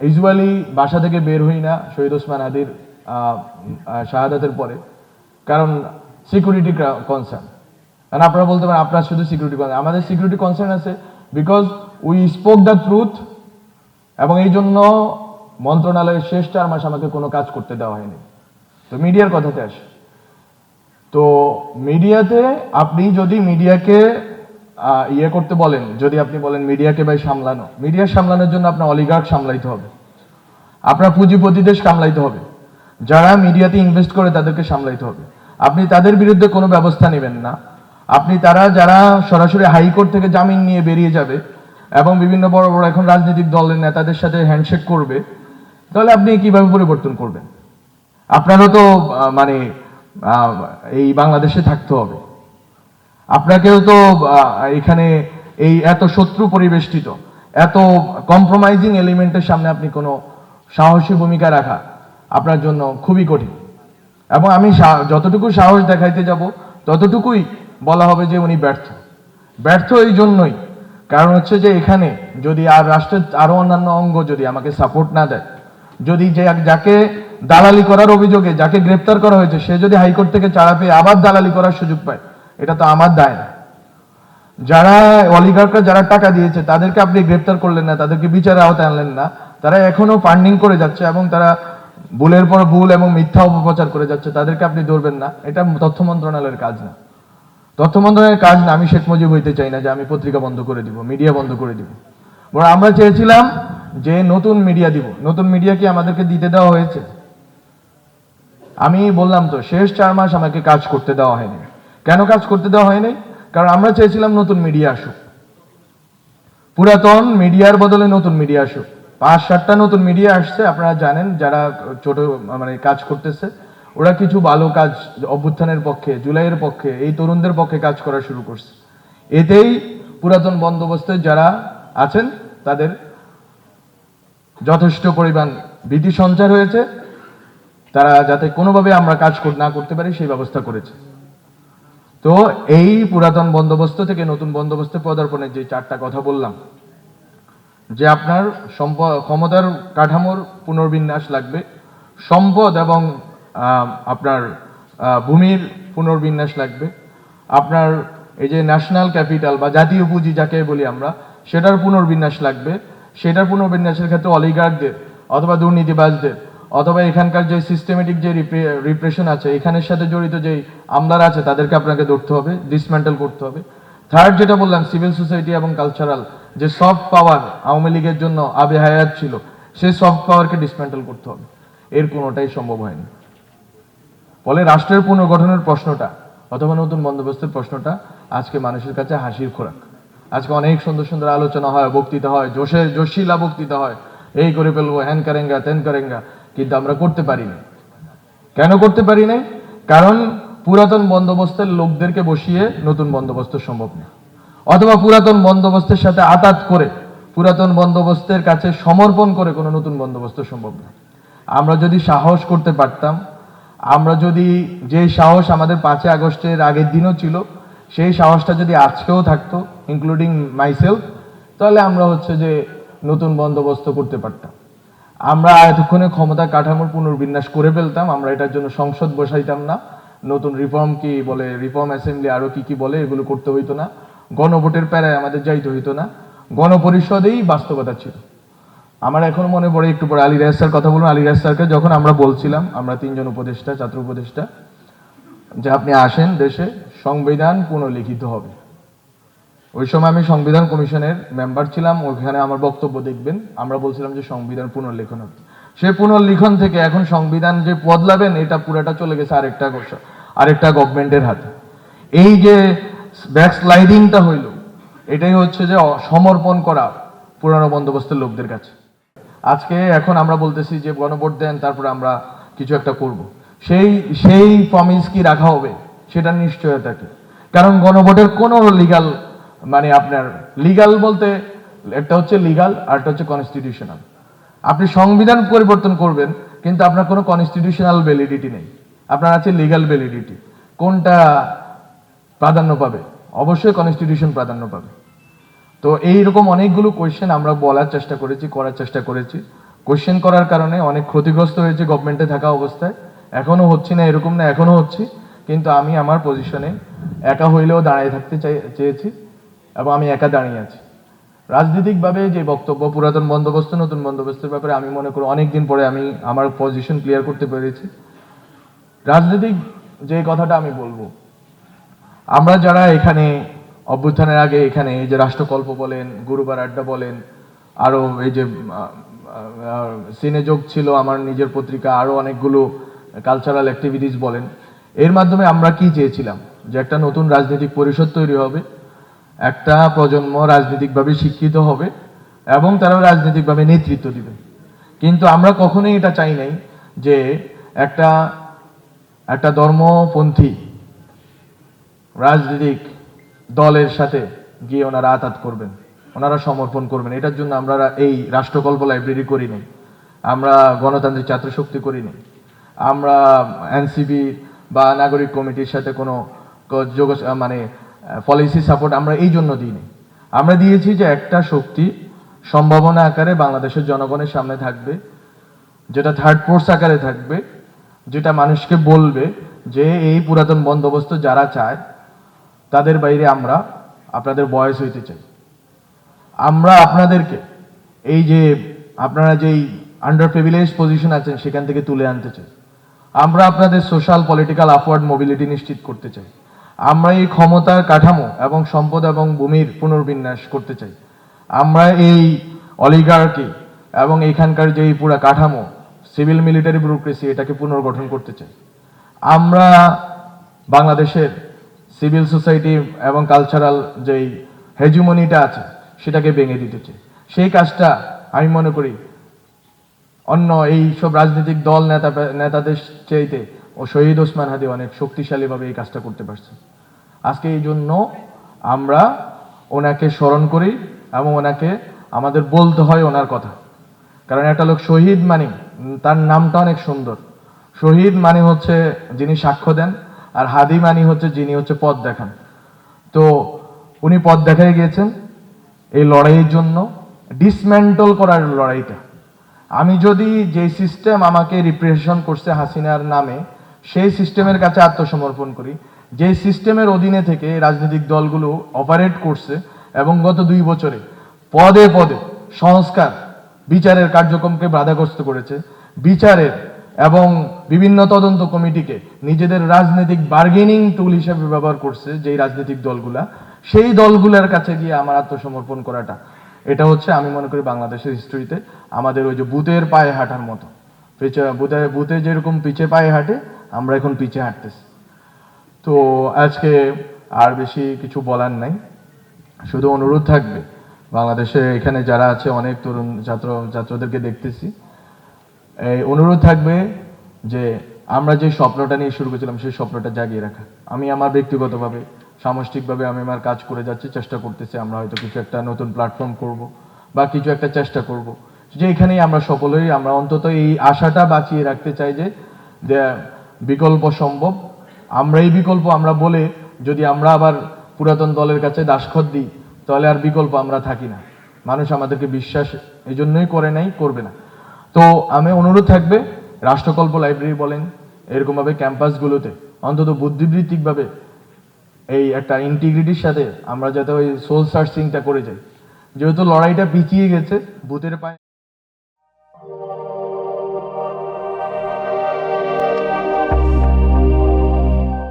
Usually বাসা থেকে বের হই না শহীদ ওসমান হাদির শাহাদাতের পরে, কারণ সিকিউরিটি কনসার্ন। কারণ আপনারা বলতে পারেন আপনার শুধু সিকিউরিটি কনসার্ন, আমাদের সিকিউরিটি কনসার্ন আছে because we spoke the truth, এবং এই জন্য মন্ত্রণালয়ের শেষ 4 মাস আমাকে কোনো কাজ করতে দেওয়া হয়নি। তো মিডিয়ার কথাতে আসে, তো মিডিয়াতে আপনি যদি মিডিয়াকে ইয়ে করতে বলেন, যদি আপনি বলেন মিডিয়াকে ভাই সামলানো, মিডিয়া সামলানোর জন্য আপনার অলিগার্ক সামলাইতে হবে, আপনার পুঁজিপতিদের সামলাইতে হবে, যারা মিডিয়াতে ইনভেস্ট করে তাদেরকে সামলাইতে হবে। আপনি তাদের বিরুদ্ধে কোনো ব্যবস্থা নেবেন না, আপনি যারা সরাসরি হাইকোর্ট থেকে জামিন নিয়ে বেরিয়ে যাবে এবং বিভিন্ন বড় বড় এখন রাজনৈতিক দলের নেতাদের সাথে হ্যান্ডশেক করবে, তাহলে আপনি কিভাবে পরিবর্তন করবেন? আপনারও তো মানে এই বাংলাদেশে থাকতে হবে, আপনাকেও তো এখানে এই এত শত্রু পরিবেষ্টিত, এত কম্প্রোমাইজিং এলিমেন্টের সামনে আপনি কোনো সাহসী ভূমিকা রাখা আপনার জন্য খুবই কঠিন। এবং আমি যতটুকু সাহস দেখাইতে যাব ততটুকুই বলা হবে যে উনি ব্যর্থ। ব্যর্থ এই জন্যই কারণ হচ্ছে যে এখানে যদি আর রাষ্ট্রের আরো অন্যান্য অঙ্গ যদি আমাকে সাপোর্ট না দেয়, যদি যাকে দালালি করার অভিযোগে যাকে গ্রেপ্তার করা হয়েছে সে যদি হাইকোর্ট থেকে ছাড়া পেয়ে আবার দালালি করার সুযোগ পায়, এটা তো আমার দায় না। যারা অলিগার্করা যারা টাকা দিয়েছে তাদেরকে আপনি গ্রেপ্তার করলেন না, তাদেরকে বিচারের আওতায় আনলেন না, তারা এখনো ফান্ডিং করে যাচ্ছে এবং তারা ভুলের পর ভুল এবং মিথ্যা অপপ্রচার করে যাচ্ছে, তাদেরকে আপনি ধরবেন না। এটা তথ্য মন্ত্রণালয়ের কাজ না, তথ্য মন্ত্রণালয়ের কাজ না। আমি শেখ মুজিব হইতে চাই না যে আমি পত্রিকা বন্ধ করে দিব, মিডিয়া বন্ধ করে দিব। বরং আমরা চেয়েছিলাম যে নতুন মিডিয়া দিব। নতুন মিডিয়া কি আমাদেরকে দিতে দেওয়া হয়েছে? আমি বললাম তো শেষ 4 মাস আমাকে কাজ করতে দেওয়া হয়নি। কেন কাজ করতে দেওয়া হয়নি? কারণ আমরা চেয়েছিলাম নতুন মিডিয়া আসুক, পুরাতন মিডিয়ার বদলে নতুন মিডিয়া আসুক। 5-7টা নতুন মিডিয়া আসছে, আপনারা জানেন, যারা ছোট মানে কাজ করতেছে, ওরা কিছু ভালো কাজ অভ্যুত্থানের পক্ষে, জুলাইয়ের পক্ষে, এই তরুণদের পক্ষে কাজ করা শুরু করছে। এতেই পুরাতন বন্দোবস্তের যারা আছেন তাদের যথেষ্ট পরিমাণ ভীতি সঞ্চার হয়েছে, তারা যাতে কোনোভাবে আমরা কাজ না করতে পারি সেই ব্যবস্থা করেছে। তো এই পুরাতন বন্দোবস্ত থেকে নতুন বন্দোবস্তে পদার্পণের যে 4টা কথা বললাম, যে আপনার ক্ষমতার কাঠামোর পুনর্বিন্যাস লাগবে, সম্পদ এবং আপনার ভূমির পুনর্বিন্যাস লাগবে, আপনার এই যে ন্যাশনাল ক্যাপিটাল বা জাতীয় পুঁজি যাকে বলি আমরা, সেটার পুনর্বিন্যাস লাগবে। সেটার পুনর্বিন্যাসের ক্ষেত্রে অলিগার্কদের অথবা দুর্নীতিবাজদের অথবা এখানকার যে সিস্টেমেটিক যে রিপ্রেশন আছে, এখানের সাথে জড়িত যে আমলারা আছে তাদেরকে আপনাকে ধরতে হবে, ডিসমেন্টেল করতে হবে। থার্ড যেটা বললাম, সিভিল সোসাইটি এবং কালচারাল যে সফট পাওয়ার আওয়ামী লীগের জন্য আবে হায়াত ছিল, সেই সফট পাওয়ারকে ডিসমেন্টেল করতে হবে। এর কোনোটাই সম্ভব হয়নি। ফলে রাষ্ট্রের পুনর্গঠনের প্রশ্নটা অথবা নতুন বন্দোবস্তের প্রশ্নটা আজকে মানুষের কাছে হাসির খোরাক। আজকে অনেক সুন্দর সুন্দর আলোচনা হয়, বক্তৃতা হয়, জোশিলা বক্তৃতা হয়, এই করে ফেলবো, হ্যান করেঙ্গা তেন করেঙ্গা, কিন্তু আমরা করতে পারি না। কেন করতে পারি না? কারণ পুরাতন বন্দোবস্তের লোকদেরকে বসিয়ে নতুন বন্দোবস্ত সম্ভব না, অথবা পুরাতন বন্দোবস্তের সাথে আতাত করে, পুরাতন বন্দোবস্তের কাছে সমর্পণ করে কোনো নতুন বন্দোবস্ত সম্ভব না। আমরা যদি সাহস করতে পারতাম, আমরা যদি যে সাহস আমাদের 5 আগস্টের আগের দিনও ছিল, সেই সাহসটা যদি আজকেও থাকতো, ইনক্লুডিং মাইসেলফ, তাহলে আমরা হচ্ছে যে নতুন বন্দোবস্ত করতে পারতাম। আমরা এতক্ষণে ক্ষমতা কাঠামোর পুনর্বিন্যাস করে ফেলতাম, আমরা এটার জন্য সংসদ বসাইতাম না, নতুন রিফর্ম কি বলে, রিফর্ম অ্যাসেম্বলি আরো কি বলে, এগুলো করতে হইতো না, গণভোটের প্যারায় আমাদের যাইতে হইতো না, গণপরিষদেই বাস্তবতা ছিল। আমার এখন মনে পড়ে, একটু পরে আলী রায় স্যার কথা বলুন, আলী রায় স্যারকে যখন আমরা বলছিলাম, আমরা 3 জন উপদেষ্টা, ছাত্র উপদেষ্টা, যে আপনি আসেন দেশে, সংবিধান পুনর্লিখিত হবে। ওই সময় আমি সংবিধান কমিশনের মেম্বার ছিলাম, ওখানে আমার বক্তব্য দেখবেন, আমরা বলছিলাম যে সংবিধান পুনর্লিখন হবে। সে পুনর্লিখন থেকে এখন সংবিধান যে বদলাবেন, এটা পুরাটা চলে গেছে আরেকটা গভর্নমেন্টের হাতে। এই যে ব্যাকস্লাইডিংটা হইল, এটাই হচ্ছে যে সমর্পণ করা পুরানো বন্দোবস্তের লোকদের কাছে। আজকে এখন আমরা বলতেছি যে গণভোট দেন, তারপরে আমরা কিছু একটা করব। সেই প্রমিস কি রাখা হবে সেটা নিশ্চয়তা কি? কারণ গণভোটের কোনো লিগাল, মানে আপনার লিগাল বলতে একটা হচ্ছে লিগাল আর একটা হচ্ছে কনস্টিটিউশনাল। আপনি সংবিধান পরিবর্তন করবেন কিন্তু আপনার কোনো কনস্টিটিউশনাল ভ্যালিডিটি নেই, আপনার আছে লিগাল ভ্যালিডিটি। কোনটা প্রাধান্য পাবে? অবশ্যই কনস্টিটিউশন প্রাধান্য পাবে। তো এইরকম অনেকগুলো কোয়েশ্চেন আমরা বলার চেষ্টা করেছি, করার চেষ্টা করেছি। কোশ্চেন করার কারণে অনেক ক্ষতিগ্রস্ত হয়েছে গভর্নমেন্টে থাকা অবস্থায়। এখনো হচ্ছি না এরকম না, এখনো হচ্ছি, কিন্তু আমি আমার পজিশনে একা হইলেও দাঁড়িয়ে থাকতে চেয়েছি এবং আমি একা দাঁড়িয়ে আছি। রাজনৈতিকভাবে যে বক্তব্য পুরাতন বন্দোবস্ত নতুন বন্দোবস্তের ব্যাপারে আমি মনে করি অনেকদিন পরে আমি আমার পজিশন ক্লিয়ার করতে পেরেছি। রাজনৈতিক যে কথাটা আমি বলবো, আমরা যারা এখানে অভ্যুত্থানের আগে এখানে এই যে রাষ্ট্রকল্প বলেন, গুরুবার আড্ডা বলেন, আরও এই যে সিনেযোগ ছিল আমার নিজের পত্রিকা, আরও অনেকগুলো কালচারাল অ্যাক্টিভিটিস বলেন, এর মাধ্যমে আমরা কি চেয়েছিলাম যে একটা নতুন রাজনৈতিক পরিষদ তৈরি হবে, একটা প্রজন্ম রাজনৈতিকভাবে শিক্ষিত হবে এবং তারা রাজনৈতিকভাবে নেতৃত্ব দিবে। কিন্তু আমরা কখনোই এটা চাই নাই যে একটা একটা ধর্মপন্থী রাজনৈতিক দলের সাথে গিয়ে ওনারা আতাত করবেন, ওনারা সমর্পণ করবেন। এটার জন্য আমরা এই রাষ্ট্রকল্প লাইব্রেরি করি নাই, আমরা গণতান্ত্রিক ছাত্র শক্তি করি নাই, আমরা এনসিবি বা নাগরিক কমিটির সাথে কোনো মানে পলিসি সাপোর্ট আমরা এই জন্য দিইনি। আমরা দিয়েছি যে একটা শক্তি সম্ভাবনা আকারে বাংলাদেশের জনগণের সামনে থাকবে, যেটা থার্ড ফোর্স আকারে থাকবে, যেটা মানুষকে বলবে যে এই পুরাতন বন্দোবস্ত যারা চায় তাদের বাইরে আমরা আপনাদের বয়স হইতে চাই, আমরা আপনাদেরকে এই যে আপনারা যেই আন্ডার প্রিভিলেজ পজিশন আছেন সেখান থেকে তুলে আনতে চাই, আমরা আপনাদের সোশ্যাল পলিটিক্যাল আপওয়ার্ড মোবিলিটি নিশ্চিত করতে চাই, আমরা এই ক্ষমতার কাঠামো এবং সম্পদ এবং ভূমির পুনর্বিন্যাস করতে চাই, আমরা এই অলিগার্কি এবং এখানকার যে পুরা কাঠামো সিভিল মিলিটারি ব্যুরোক্রেসি এটাকে পুনর্গঠন করতে চাই, আমরা বাংলাদেশের সিভিল সোসাইটি এবং কালচারাল যেই হেজুমনিটা আছে সেটাকে ভেঙে দিতে চাই। সেই কাজটা আমি মনে করি অন্য এই সব রাজনৈতিক দল নেতাদের চাইতে ও শহীদ ওসমান হাদি অনেক শক্তিশালীভাবে এই কাজটা করতে পারছে। আজকে এই জন্য আমরা ওনাকে স্মরণ করি এবং ওনাকে আমাদের বলতে হয় ওনার কথা। কারণ একটা লোক শহীদ মানে তার নামটা অনেক সুন্দর। শহীদ মানে হচ্ছে যিনি সাক্ষ্য দেন, আর হাদি মানে হচ্ছে যিনি হচ্ছে পথ দেখান। তো উনি পথ দেখাই গিয়েছেন এই লড়াইয়ের জন্য, ডিসমেন্টল করার লড়াইটা। আমি যদি যে সিস্টেম আমাকে রিপ্রেজেন্ট করছে হাসিনার নামে সেই সিস্টেমের কাছে আত্মসমর্পণ করি, যে সিস্টেমের অধীনে থেকে রাজনৈতিক দলগুলো অপারেট করছে এবং গত 2 বছরে পদে পদে সংস্কার বিচারের কার্যক্রমকে বাধাগ্রস্ত করেছে, বিচারের এবং বিভিন্ন তদন্ত কমিটিকে নিজেদের রাজনৈতিক বার্গেনিং টুল হিসেবে ব্যবহার করছে যেই রাজনৈতিক দলগুলা, সেই দলগুলোর কাছে গিয়ে আমার আত্মসমর্পণ করাটা, এটা হচ্ছে আমি মনে করি বাংলাদেশের হিস্ট্রিতে আমাদের ওই যে বুতের পায়ে হাঁটার মতো। বুতে যেরকম পিছে পায়ে হাঁটে, আমরা এখন পিছে হাঁটতেছি। তো আজকে আর বেশি কিছু বলার নাই, শুধু অনুরোধ থাকবে বাংলাদেশে এখানে যারা আছে অনেক তরুণ ছাত্রদেরকে দেখতেছি, এই অনুরোধ থাকবে যে আমরা যে স্বপ্নটা নিয়ে শুরু করেছিলাম সেই স্বপ্নটা জাগিয়ে রাখা। আমি আমার ব্যক্তিগতভাবে সামষ্টিকভাবে আমি আমার কাজ করে যাচ্ছি, চেষ্টা করতেছি, আমরা হয়তো কিছু একটা নতুন প্ল্যাটফর্ম করব বা কিছু একটা চেষ্টা করব, যে এখানেই আমরা সকলেই আমরা অন্তত এই আশাটা বাঁচিয়ে রাখতে চাই যে বিকল্প সম্ভব। আমরা এই বিকল্প আমরা বলে যদি আমরা আবার পুরাতন দলের কাছে দাসখত দিই তাহলে আর বিকল্প আমরা থাকি না, মানুষ আমাদেরকে বিশ্বাস এই জন্যই করে নাই, করবে না। তো আমি অনুরোধ থাকবে রাষ্ট্রকল্প লাইব্রেরি বলেন এরকমভাবে ক্যাম্পাসগুলোতে অন্তত বুদ্ধিবৃত্তিকভাবে এই একটা ইন্টিগ্রিটির সাথে আমরা যাতে ওই সোল সার্চিংটা করে যাই, যেহেতু লড়াইটা পিছিয়ে গেছে বুথের পায়ে।